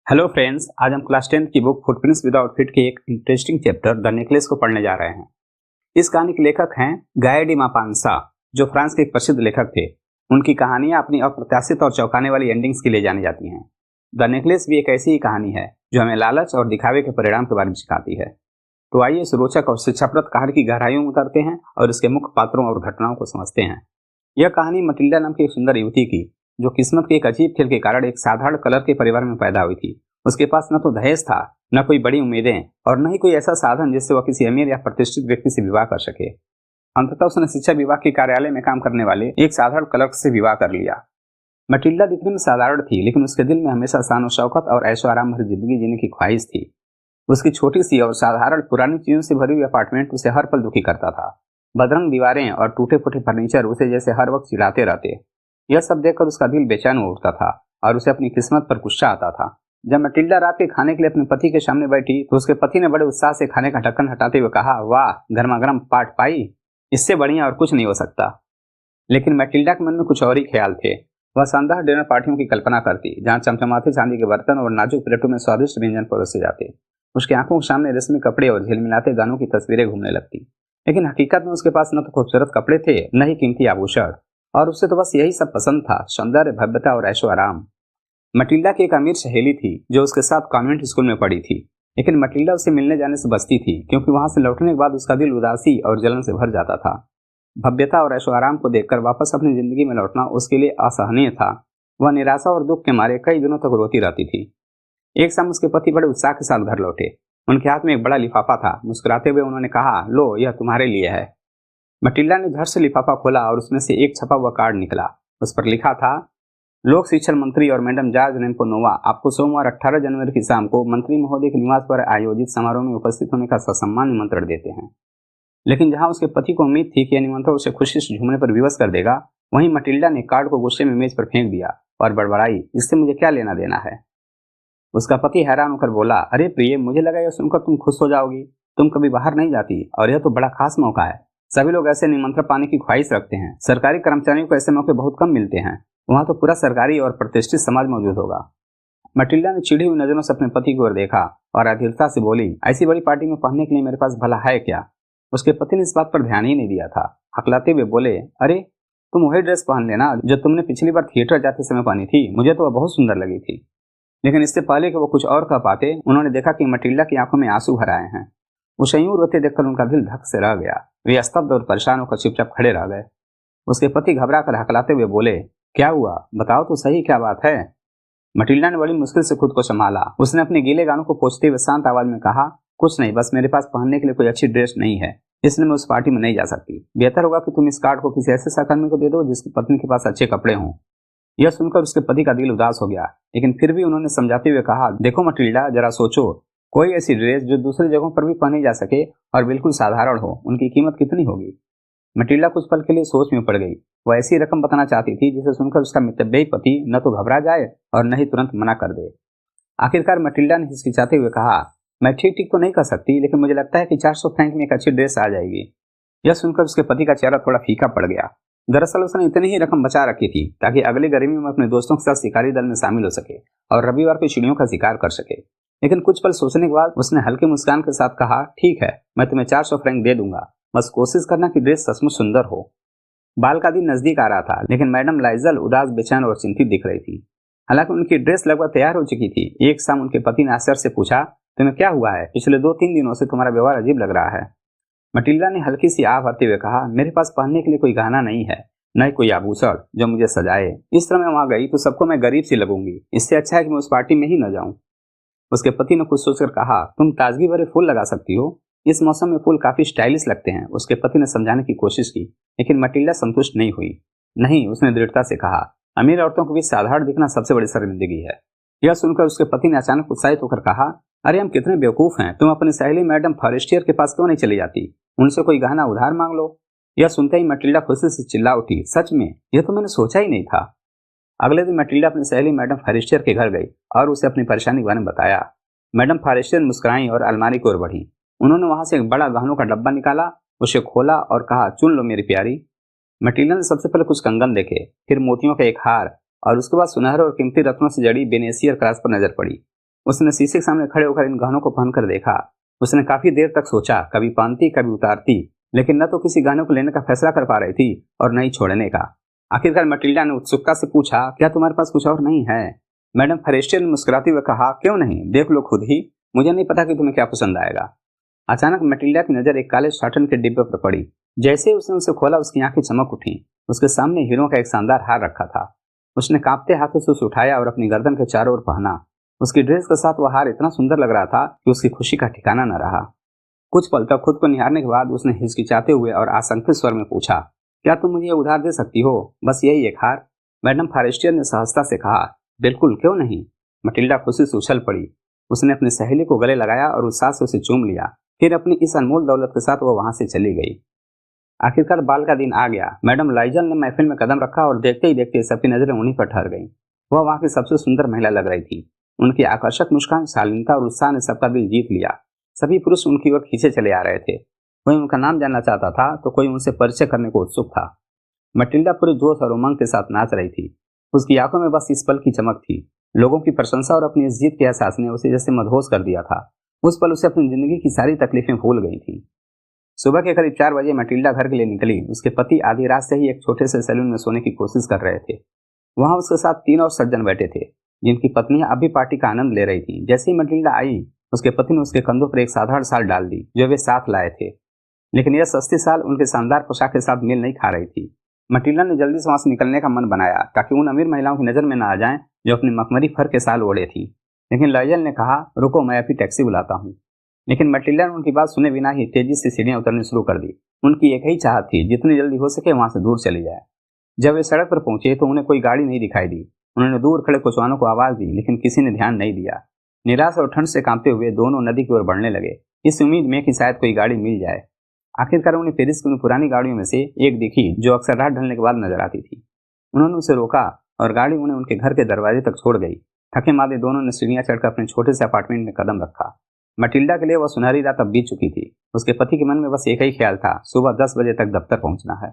Hello friends, आज हम class 10 की बुक फुटप्रिंट्स विद आउटफिट के एक इंटरेस्टिंग चैप्टर द नेकलेस को पढ़ने जा रहे हैं। इस कहानी के लेखक हैं गाय डी मापांसा, जो फ्रांस के एक प्रसिद्ध लेखक थे। उनकी कहानियां अपनी अप्रत्याशित और चौंकाने वाली एंडिंग्स के लिए जानी जाती हैं। द नेकलेस भी एक ऐसी ही कहानी है जो हमें लालच और दिखावे के परिणाम के बारे में सिखाती है। तो आइए इस रोचक और शिक्षाप्रद कहानी की गहराइयों में उतरते हैं और इसके मुख्य पात्रों और घटनाओं को समझते हैं। यह कहानी मटिल्डा नाम की एक सुंदर युवती की, जो किस्मत के एक अजीब खेल के कारण एक साधारण कलर के परिवार में पैदा हुई थी। उसके पास न तो दहेज था, न कोई बड़ी उम्मीदें और न ही कोई ऐसा साधन जिससे वह किसी अमीर या प्रतिष्ठित व्यक्ति से विवाह कर सके। अंततः उसने शिक्षा विभाग के कार्यालय में काम करने वाले एक साधारण क्लर्क से विवाह कर लिया। मटिल्डा दिखने में साधारण थी, लेकिन उसके दिल में हमेशा शान और शौकत और ऐशो आराम भरी जिंदगी जीने की ख्वाहिश थी। उसकी छोटी सी और साधारण पुरानी चीजों से भरी हुई अपार्टमेंट उसे हर पल दुखी करता था। बदरंग दीवारें और टूटे फूटे फर्नीचर उसे जैसे हर वक्त चिढ़ाते रहते। यह सब देखकर उसका दिल बेचैन हो उठता था और उसे अपनी किस्मत पर गुस्सा आता था। जब मटिल्डा रात के खाने के लिए अपने पति के सामने बैठी तो उसके पति ने बड़े उत्साह से खाने का ढक्कन हटाते हुए कहा, वाह, गर्मा गर्म पाट पाई, इससे बढ़िया और कुछ नहीं हो सकता। लेकिन मटिल्डा के मन में कुछ और ही ख्याल थे। वह शानदार डिनर पार्टियों की कल्पना करती, जहां चमचमाते चांदी के बर्तन और नाजुक प्लेटों में स्वादिष्ट व्यंजन परोसे जाते। उसकी आंखों के सामने रेशमी कपड़े और झिलमिलाते गानों की तस्वीरें घूमने लगती। लेकिन हकीकत में उसके पास न तो खूबसूरत कपड़े थे, न ही कीमती आभूषण, और उसे तो बस यही सब पसंद था, सौंदर्य, भव्यता और ऐशो आराम। मटिल्डा की एक अमीर सहेली थी जो उसके साथ कॉन्वेंट स्कूल में पढ़ी थी, लेकिन मटिल्डा उसे मिलने जाने से बचती थी, क्योंकि वहां से लौटने के बाद उसका दिल उदासी और जलन से भर जाता था। भव्यता और ऐशो आराम को देखकर वापस अपनी जिंदगी में लौटना उसके लिए असहनीय था। वह निराशा और दुख के मारे कई दिनों तक रोती रहती थी। एक शाम उसके पति बड़े उत्साह के साथ घर लौटे। उनके हाथ में एक बड़ा लिफाफा था। मुस्कुराते हुए उन्होंने कहा, लो, यह तुम्हारे लिए है। मटिल्डा ने झट से लिफाफा खोला और उसमें से एक छपा हुआ कार्ड निकला। उस पर लिखा था, लोक शिक्षण मंत्री और मैडम जॉर्ज नेम्पोनोवा आपको सोमवार 18 जनवरी की शाम को मंत्री महोदय के निवास पर आयोजित समारोह में उपस्थित होने का ससम्मान निमंत्रण देते हैं। लेकिन जहां उसके पति को उम्मीद थी कि यह निमंत्रण उसे खुशी से झूमने पर विवश कर देगा, वहीं मटिल्डा ने कार्ड को गुस्से में मेज पर फेंक दिया और बड़बड़ाई, इससे मुझे क्या लेना देना है। उसका पति हैरान होकर बोला, अरे प्रिय, मुझे लगा यह सुनकर तुम खुश हो जाओगी। तुम कभी बाहर नहीं जाती और यह तो बड़ा खास मौका है। सभी लोग ऐसे निमंत्रण पाने की ख्वाहिश रखते हैं। सरकारी कर्मचारियों को ऐसे मौके बहुत कम मिलते हैं। वहां तो पूरा सरकारी और प्रतिष्ठित समाज मौजूद होगा। मटिल्डा ने चिढ़ी हुई नजरों से अपने पति की ओर देखा और अधीरता से बोली, ऐसी बड़ी पार्टी में पहनने के लिए मेरे पास भला है क्या। उसके पति ने इस बात पर ध्यान ही नहीं दिया था। हकलाते हुए बोले, अरे तुम वही ड्रेस पहन लेना जो तुमने पिछली बार थिएटर जाते समय पहनी थी। मुझे तो वह बहुत सुंदर लगी थी। लेकिन इससे पहले कि वो कुछ और कह पाते, उन्होंने देखा कि मटिल्डा की आंखों में आंसू भर आए हैं। उसे यूं रोते देखकर उनका दिल धक से रह गया। वे स्तब्ध और परेशान होकर चुपचाप खड़े रह गए। उसके पति घबरा कर हकलाते हुए बोले, क्या हुआ, बताओ तो सही, क्या बात है। मटिल्डा ने बड़ी मुश्किल से खुद को संभाला। उसने अपने गीले गानों को पोंछते हुए शांत आवाज में कहा, कुछ नहीं, बस मेरे पास पहनने के लिए कोई अच्छी ड्रेस नहीं है, इसलिए मैं उस पार्टी में नहीं जा सकती। बेहतर होगा कि तुम इस कार्ड को किसी ऐसे सहकर्मी को दे दो जिसकी पत्नी के पास अच्छे कपड़े हों। यह सुनकर उसके पति का दिल उदास हो गया, लेकिन फिर भी उन्होंने समझाते हुए कहा, देखो मटिल्डा, जरा सोचो, कोई ऐसी ड्रेस जो दूसरी जगहों पर भी पहनी जा सके और बिल्कुल साधारण हो, उनकी कीमत कितनी होगी। मटिल्डा कुछ पल के लिए सोच में पड़ गई। वह ऐसी रकम बताना चाहती थी जिसे सुनकर उसका मितव्ययी पति न तो घबरा जाए और न ही तुरंत मना कर दे। आखिरकार मटिल्डा ने हिचकिचाते हुए कहा, मैं ठीक ठीक तो नहीं कर सकती, लेकिन मुझे लगता है कि 400 फ्रैंक में एक अच्छी ड्रेस आ जाएगी। यह सुनकर उसके पति का चेहरा थोड़ा फीका पड़ गया। दरअसल उसने इतनी ही रकम बचा रखी थी ताकि अगली गर्मी में अपने दोस्तों के साथ शिकारी दल में शामिल हो सके और रविवार को चिड़ियों का शिकार कर सके। लेकिन कुछ पल सोचने के बाद उसने हल्की मुस्कान के साथ कहा, ठीक है, मैं तुम्हें 400 फ्रैंक दे दूंगा, बस कोशिश करना कि ड्रेस सचमुच सुंदर हो। बाल का दिन नजदीक आ रहा था, लेकिन मैडम लाइजल उदास, बेचैन और चिंतित दिख रही थी। हालांकि उनकी ड्रेस लगभग तैयार हो चुकी थी। एक शाम उनके पति ने आश्चर्य से पूछा, तुम्हें क्या हुआ है, पिछले 2-3 दिनों से तुम्हारा व्यवहार अजीब लग रहा है। मटिल्डा ने हल्की सी आह भरते हुए कहा, मेरे पास पहनने के लिए कोई गहना नहीं है, न ही कोई आभूषण जो मुझे सजाए। इस तरह मैं वहां गई तो सबको मैं गरीब सी लगूंगी। इससे अच्छा है कि मैं उस पार्टी में ही न जाऊं। उसके पति ने कुछ सोचकर कहा, तुम ताजगी भरे फूल लगा सकती हो, इस मौसम में फूल काफी स्टाइलिश लगते हैं। उसके पति ने समझाने की कोशिश की, लेकिन मटिल्डा संतुष्ट नहीं हुई। नहीं, उसने दृढ़ता से कहा, अमीर औरतों को भी साधारण दिखना सबसे बड़ी शर्मिंदगी है। यह सुनकर उसके पति ने अचानक उत्साहित होकर कहा, अरे हम कितने बेवकूफ हैं, तुम अपनी सहेली मैडम फॉरेस्टियर के पास क्यों नहीं चली जाती, उनसे कोई गहना उधार मांग लो। यह सुनते ही मटिल्डा खुशी से चिल्ला उठी, सच में, यह तो मैंने सोचा ही नहीं था। अगले दिन मटिल्डा अपनी सहेली मैडम फॉरेस्टियर के घर गई और उसे अपनी परेशानी के बारे में बताया। मैडम फॉरेस्टियर मुस्कुराई और अलमारी की ओर बढ़ी। उन्होंने वहां से एक बड़ा गहनों का डब्बा निकाला, उसे खोला और कहा, चुन लो मेरी प्यारी। मटिल्डा ने सबसे पहले कुछ कंगन देखे, फिर मोतियों का एक हार और उसके बाद सुनहरे और कीमती रत्नों से जड़ी बेनेसियर क्रास पर नजर पड़ी। उसने शीशे के सामने खड़े होकर इन गहनों को पहनकर देखा। उसने काफी देर तक सोचा, कभी पहनती कभी उतारती, लेकिन न तो किसी गहने को लेने का फैसला कर पा रही थी और न ही छोड़ने का। आखिरकार मटिल्डा ने उत्सुकता से पूछा, क्या तुम्हारे पास कुछ और नहीं है? मैडम फॉरेस्टियर ने मुस्कुराते हुए कहा, क्यों नहीं, देख लो खुद ही, मुझे नहीं पता कि तुम्हें क्या पसंद आएगा। अचानक मटिल्डा की नजर एक काले साटन के डिब्बे पर पड़ी। जैसे ही उसने उसे खोला, उसकी आंखें चमक उठी। उसके सामने हीरो का एक शानदार हार रखा था। उसने कांपते हाथों से उसे उठाया और अपनी गर्दन के चारों ओर पहना। उसकी ड्रेस के साथ वह हार इतना सुंदर लग रहा था कि उसकी खुशी का ठिकाना न रहा। कुछ पल तक खुद को निहारने के बाद उसने हिचकिचाते हुए और आशंकित स्वर में पूछा, क्या तुम मुझे उधार दे सकती हो? बस यही एक हार? मैडम फॉरेस्टियर ने सहजता से कहा, बिल्कुल, क्यों नहीं। मटिल्डा खुशी से उछल पड़ी। उसने अपनी सहेली को गले लगाया और उत्साह से उसे चूम लिया। फिर अपनी इस अनमोल दौलत के साथ वह वहां से चली गई। आखिरकार बाल का दिन आ गया। मैडम लाइजल ने महफिल में कदम रखा और देखते ही देखते सबकी नजरें उन्हीं पर ठहर गईं। वह वहां की सबसे सुंदर महिला लग रही थी। उनकी आकर्षक मुस्कान, शालीनता और उत्साह ने सबका दिल जीत लिया। सभी पुरुष उनकी ओर खींचे चले आ रहे थे। कोई उनका नाम जानना चाहता था तो कोई उनसे परिचय करने को उत्सुक था। मटिल्डा पूरे जोश और उमंग के साथ नाच रही थी। उसकी आंखों में बस इस पल की चमक थी। लोगों की प्रशंसा और अपनी इस जीत के एहसास ने उसे जैसे मदहोश कर दिया था। उस पल उसे अपनी जिंदगी की सारी तकलीफें भूल गई थी। सुबह के करीब 4 बजे मटिल्डा घर के लिए निकली। उसके पति आधी रात से ही एक छोटे से सैलून में सोने की कोशिश कर रहे थे। वहां उसके साथ 3 और सज्जन बैठे थे, जिनकी पत्नियां अभी पार्टी का आनंद ले रही थी। जैसे ही मटिल्डा आई, उसके पति ने उसके कंधों पर एक साधारण साल डाल दी जो वे साथ लाए थे, लेकिन यह सस्ती साल उनके शानदार पोशाक के साथ मेल नहीं खा रही थी। मटिल्डा ने जल्दी से वहां से निकलने का मन बनाया ताकि उन अमीर महिलाओं की नजर में न आ जाएं जो अपनी मखमली फर के साल ओढ़े थी, लेकिन लाइजल ने कहा, रुको, मैं अभी टैक्सी बुलाता हूँ। लेकिन मटिल्डा ने उनकी बात सुने बिना ही तेजी से सीढ़ियां उतरनी शुरू कर दी। उनकी एक ही चाहत थी, जितनी जल्दी हो सके वहां से दूर चली जाए। जब वे सड़क पर पहुंचे तो उन्हें कोई गाड़ी नहीं दिखाई दी। उन्होंने दूर खड़े कुछ को आवाज दी, लेकिन किसी ने ध्यान नहीं दिया। निराश और ठंड से कांपते हुए दोनों नदी की ओर बढ़ने लगे, इस उम्मीद में कि शायद कोई गाड़ी मिल जाए। आखिरकार उन्हें पेरिस की उन पुरानी गाड़ियों में से एक दिखी जो अक्सर रात ढलने के बाद नजर आती थी। उन्होंने उसे रोका और गाड़ी उन्हें उनके घर के दरवाजे तक छोड़ गई। थके मादे दोनों ने सीढ़ियां चढ़कर अपने छोटे से अपार्टमेंट में कदम रखा। मटिल्डा के लिए वह सुनहरी रात अब बीत चुकी थी। उसके पति के मन में बस एक ही ख्याल था, सुबह 10 बजे तक दफ्तर पहुंचना है।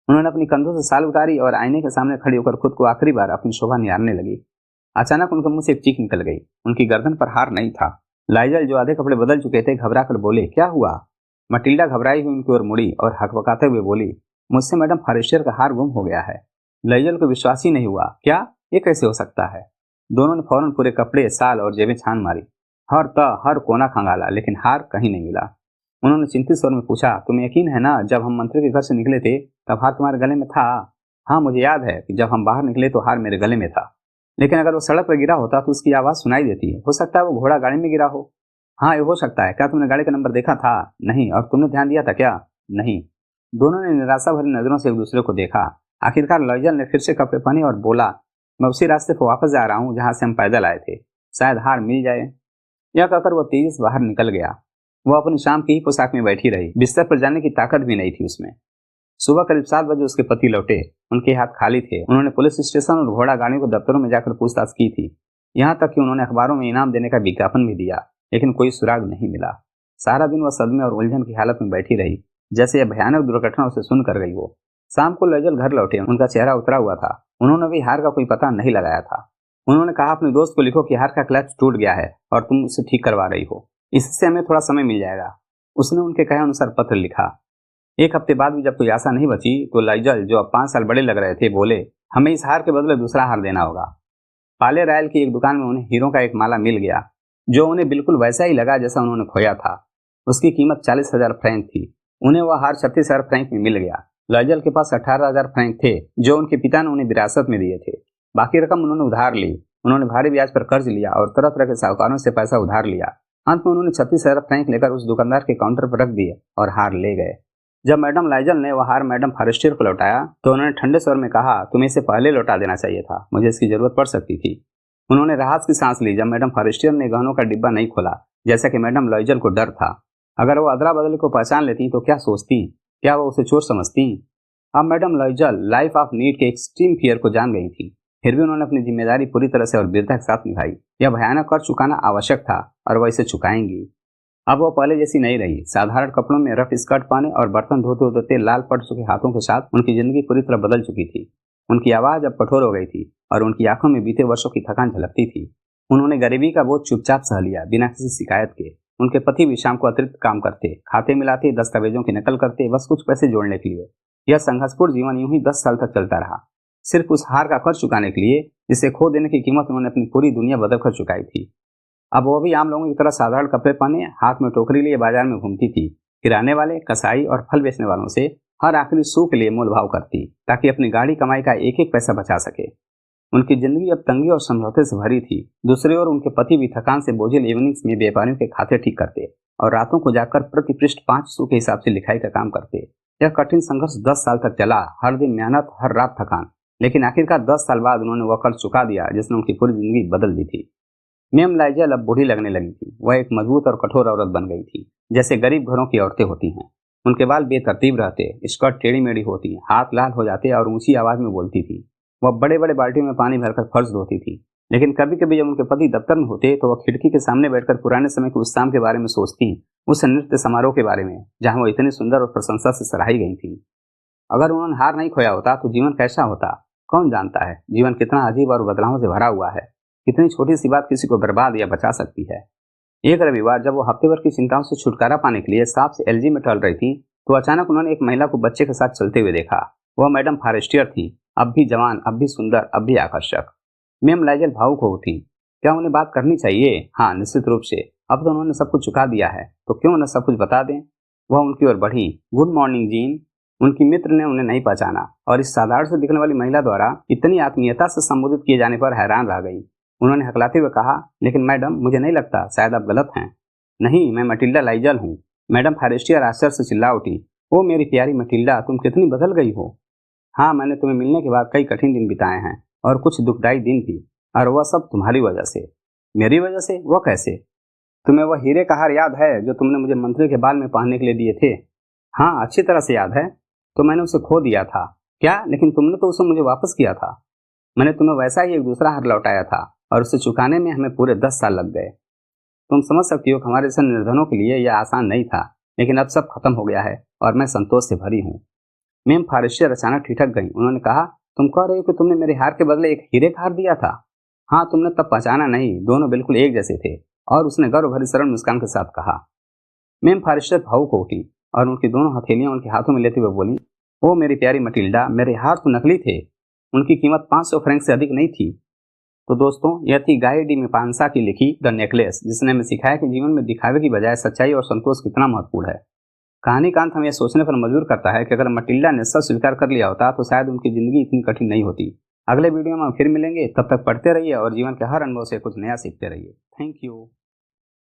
उन्होंने अपनी कंधों से साल उतारी और आईने के सामने खड़ी होकर खुद को आखिरी बार अपनी शोभा निहारने लगी। अचानक उनके मुंह से एक चीख निकल गई। उनकी गर्दन पर हार नहीं था। लाइजल, जो आधे कपड़े बदल चुके थे, घबरा कर बोले, क्या हुआ? मटिल्डा घबराई हुई उनकी ओर मुड़ी और हकबकाते हुए बोली, मुझसे मैडम फॉरेस्टियर का हार गुम हो गया है। लाइजल को विश्वास ही नहीं हुआ। क्या? ये कैसे हो सकता है? दोनों ने फौरन पूरे कपड़े, साल और जेबें छान मारी। हर कोना खंगाला, लेकिन हार कहीं नहीं मिला। उन्होंने चिंतित स्वर में पूछा, तुम्हें यकीन है ना, जब हम मंत्री के घर से निकले थे तब हार तुम्हारे गले में था? हाँ, मुझे याद है कि जब हम बाहर निकले तो हार मेरे गले में था, लेकिन अगर वो सड़क पर गिरा होता तो उसकी आवाज सुनाई देती है। हो सकता है वो घोड़ा गाड़ी में गिरा हो। हाँ, ये हो सकता है। क्या तुमने गाड़ी का नंबर देखा था? नहीं। और तुमने ध्यान दिया था क्या? नहीं। दोनों ने निराशा भरी नजरों से एक दूसरे को देखा। आखिरकार लाइजल ने फिर से कपड़े पहने और बोला, मैं उसी रास्ते पर वापस जा रहा हूँ जहाँ से हम पैदल आए थे, शायद हार मिल जाए। यह कहकर वह तेजी से बाहर निकल गया। वह अपनी शाम की ही पोशाक में बैठी रही। बिस्तर पर जाने की ताकत भी नहीं थी उसमें। सुबह करीब 7 बजे उसके पति लौटे। उनके हाथ खाली थे। उन्होंने पुलिस स्टेशन और घोड़ा गाड़ियों को दफ्तरों में जाकर पूछताछ की थी। यहाँ तक कि उन्होंने अखबारों में इनाम देने का विज्ञापन भी दिया, लेकिन कोई सुराग नहीं मिला। सारा दिन वह सदमे और उलझन की हालत में बैठी रही, जैसे यह भयानक दुर्घटना उसे सुन कर गई हो। शाम को लाइजल घर लौटे। उनका चेहरा उतरा हुआ था। उन्होंने भी हार का कोई पता नहीं लगाया था। उन्होंने कहा, अपने दोस्त को लिखो कि हार का क्लच टूट गया है और तुम उसे ठीक करवा रही हो, इससे हमें थोड़ा समय मिल जाएगा। उसने उनके कहे अनुसार पत्र लिखा। 1 हफ्ते बाद भी जब कोई आशा नहीं बची तो लाइजल, जो अब 5 साल बड़े लग रहे थे, बोले, हमें इस हार के बदले दूसरा हार देना होगा। पाले रायल की एक दुकान में उन्हें हीरो का एक माला मिल गया, जो उन्हें बिल्कुल वैसा ही लगा जैसा उन्होंने खोया था। उसकी कीमत 40,000 फ्रैंक थी। उन्हें वह हार 36,000 फ्रैंक में मिल गया। लाइजल के पास 18,000 फ्रैंक थे, जो उनके पिता ने उन्हें विरासत में दिए थे। बाकी रकम उन्होंने उधार ली। उन्होंने भारी ब्याज पर कर्ज लिया और तरह तरह के साहूकारों से पैसा उधार लिया। अंत में उन्होंने 36,000 फ्रैंक लेकर उस दुकानदार के काउंटर पर रख दिए और हार ले गए। जब मैडम लाइजल ने वह हार मैडम फॉरेस्टियर को लौटाया तो उन्होंने ठंडे स्वर में कहा, तुम्हें इसे पहले लौटा देना चाहिए था, मुझे इसकी जरूरत पड़ सकती थी। उन्होंने राहत की सांस ली जब मैडम फॉरेस्टियर ने गहनों का डिब्बा नहीं खोला, जैसा कि मैडम लाइजल को डर था। अगर वो अदला बदली को पहचान लेती तो क्या सोचती? क्या वो उसे चोर समझती? अब madam Lizol life of need के एक्सट्रीम फियर को जान गई थी। फिर भी उन्होंने अपनी जिम्मेदारी पूरी तरह से और वीरता के साथ निभाई। यह भयानक कर चुकाना आवश्यक था और वह इसे चुकाएंगी। अब वह पहले जैसी नहीं रही। साधारण कपड़ों में रफ स्कर्ट पहने और बर्तन धोते धोते लाल पड़ चुके हाथों के साथ उनकी जिंदगी पूरी तरह बदल चुकी थी। उनकी आवाज अब कठोर हो गई थी और उनकी आंखों में बीते वर्षों की थकान झलकती थी। उन्होंने गरीबी का बोझ चुपचाप सह लिया, बिना किसी शिकायत के। उनके पति भी शाम को अतिरिक्त काम करते, खाते मिलाते, दस्तावेजों की नकल करते, बस कुछ पैसे जोड़ने के लिए। यह संघर्षपूर्ण जीवन यूं ही 10 साल तक चलता रहा, सिर्फ उस हार का कर्ज चुकाने के लिए जिसे खो देने की कीमत उन्होंने अपनी पूरी दुनिया बदल कर चुकाई थी। अब वो भी आम लोगों की तरह साधारण कपड़े पहने, हाथ में टोकरी लिए बाजार में घूमती थी। किराने वाले, कसाई और फल बेचने वालों से हर आखिरी सू के लिए मोल भाव करती, ताकि अपनी गाढ़ी कमाई का एक एक पैसा बचा सके। उनकी जिंदगी अब तंगी और समझौते से भरी थी। दूसरी ओर उनके पति भी थकान से बोझिल इवनिंग्स में व्यापारियों के खाते ठीक करते और रातों को जाकर प्रति पृष्ठ 5 सू के हिसाब से लिखाई का काम करते। यह कठिन संघर्ष 10 साल तक चला, हर दिन मेहनत, हर रात थकान। लेकिन आखिरकार 10 साल बाद उन्होंने वह कर्ज चुका दिया जिसने उनकी पूरी जिंदगी बदल दी थी। मैम लाइजल अब बूढ़ी लगने लगी थी। वह एक मजबूत और कठोर औरत बन गई थी, जैसे गरीब घरों की औरतें होती हैं। उनके बाल बेतरतीब रहते, स्कर्ट टेढ़ी मेढ़ी होती, हाथ लाल हो जाते और ऊंची आवाज में बोलती थी। वह बड़े बड़े बाल्टियों में पानी भरकर फर्श धोती थी। लेकिन कभी कभी जब उनके पति दफ्तर में होते तो वह खिड़की के सामने बैठकर पुराने समय के उस शाम के बारे में सोचती, उस नृत्य समारोह के बारे में जहां वो इतनी सुंदर और प्रशंसा से सराही गई थी। अगर उन्होंने हार नहीं खोया होता तो जीवन कैसा होता, कौन जानता है। जीवन कितना अजीब और बदलावों से भरा हुआ है। कितनी छोटी सी बात किसी को बर्बाद या बचा सकती है। एक रविवार जब वो हफ्ते भर की चिंताओं से छुटकारा पाने के लिए साफ से एलजी में टहल रही थी तो अचानक उन्होंने एक महिला को बच्चे के साथ चलते हुए देखा। वह मैडम फॉरेस्टियर थी, अब भी जवान, अब भी सुंदर, अब भी आकर्षक। मैम लाइजल भावुक हो उठी। क्या उन्हें बात करनी चाहिए? हाँ, निश्चित रूप से। अब तो उन्होंने सब कुछ चुका दिया है, तो क्यों न सब कुछ बता दें। वह उनकी ओर बढ़ी। Good morning gene. उनकी मित्र ने उन्हें नहीं पहचाना और इस साधारण से दिखने वाली महिला द्वारा इतनी आत्मीयता से संबोधित किए जाने पर हैरान रह गई। उन्होंने हकलाते हुए कहा, लेकिन मैडम मुझे नहीं लगता, शायद आप गलत हैं। नहीं, मैं मटिल्डा लाइजल हूँ। मैडम फॉरेस्टियर आश्चर्य से चिल्ला उठी। ओ मेरी प्यारी मटिल्डा, तुम कितनी बदल गई हो। हाँ, मैंने तुम्हें मिलने के बाद कई कठिन दिन बिताए हैं और कुछ दुखदायी दिन भी, और वह सब तुम्हारी वजह से। मेरी वजह से? वह कैसे? तुम्हें वह हीरे का हार याद है जो तुमने मुझे मंत्री के बाल में पहनने के लिए दिए थे? हाँ, अच्छी तरह से याद है। तो मैंने उसे खो दिया था। क्या? लेकिन तुमने तो उसे मुझे वापस किया था। मैंने तुम्हें वैसा ही एक दूसरा हार लौटाया था और उसे चुकाने में हमें पूरे 10 साल लग गए। तुम समझ सकती हो कि हमारे जैसे निर्धनों के लिए यह आसान नहीं था, लेकिन अब सब खत्म हो गया है और मैं संतोष से भरी हूँ। मैम फॉरेस्टियर अचानक ठिठक गई। उन्होंने कहा, तुम कह रहे हो कि तुमने मेरे हार के बदले एक हीरे का हार दिया था? हाँ, तुमने तब पहचाना नहीं, दोनों बिल्कुल एक जैसे थे। और उसने गर्व भरी सरल मुस्कान के साथ कहा। मैम फॉरेस्टियर भावुक हो उठी और उनकी दोनों हथेलियां उनके हाथों में लेते हुए बोली, ओ मेरी प्यारी मटिल्डा, मेरे हार तो नकली थे, उनकी कीमत 500 फ्रैंक से अधिक नहीं थी। तो दोस्तों, यह थी गाय डी मेपांसा की लिखी द नेकलेस, जिसने हमें सिखाया कि जीवन में दिखावे की बजाय सच्चाई और संतोष कितना महत्वपूर्ण है। कहानी का अंत हमें यह सोचने पर मजबूर करता है कि अगर मटिल्डा ने सब स्वीकार कर लिया होता तो शायद उनकी जिंदगी इतनी कठिन नहीं होती। अगले वीडियो में हम फिर मिलेंगे, तब तक पढ़ते रहिए और जीवन के हर अनुभव से कुछ नया सीखते रहिए। Thank you.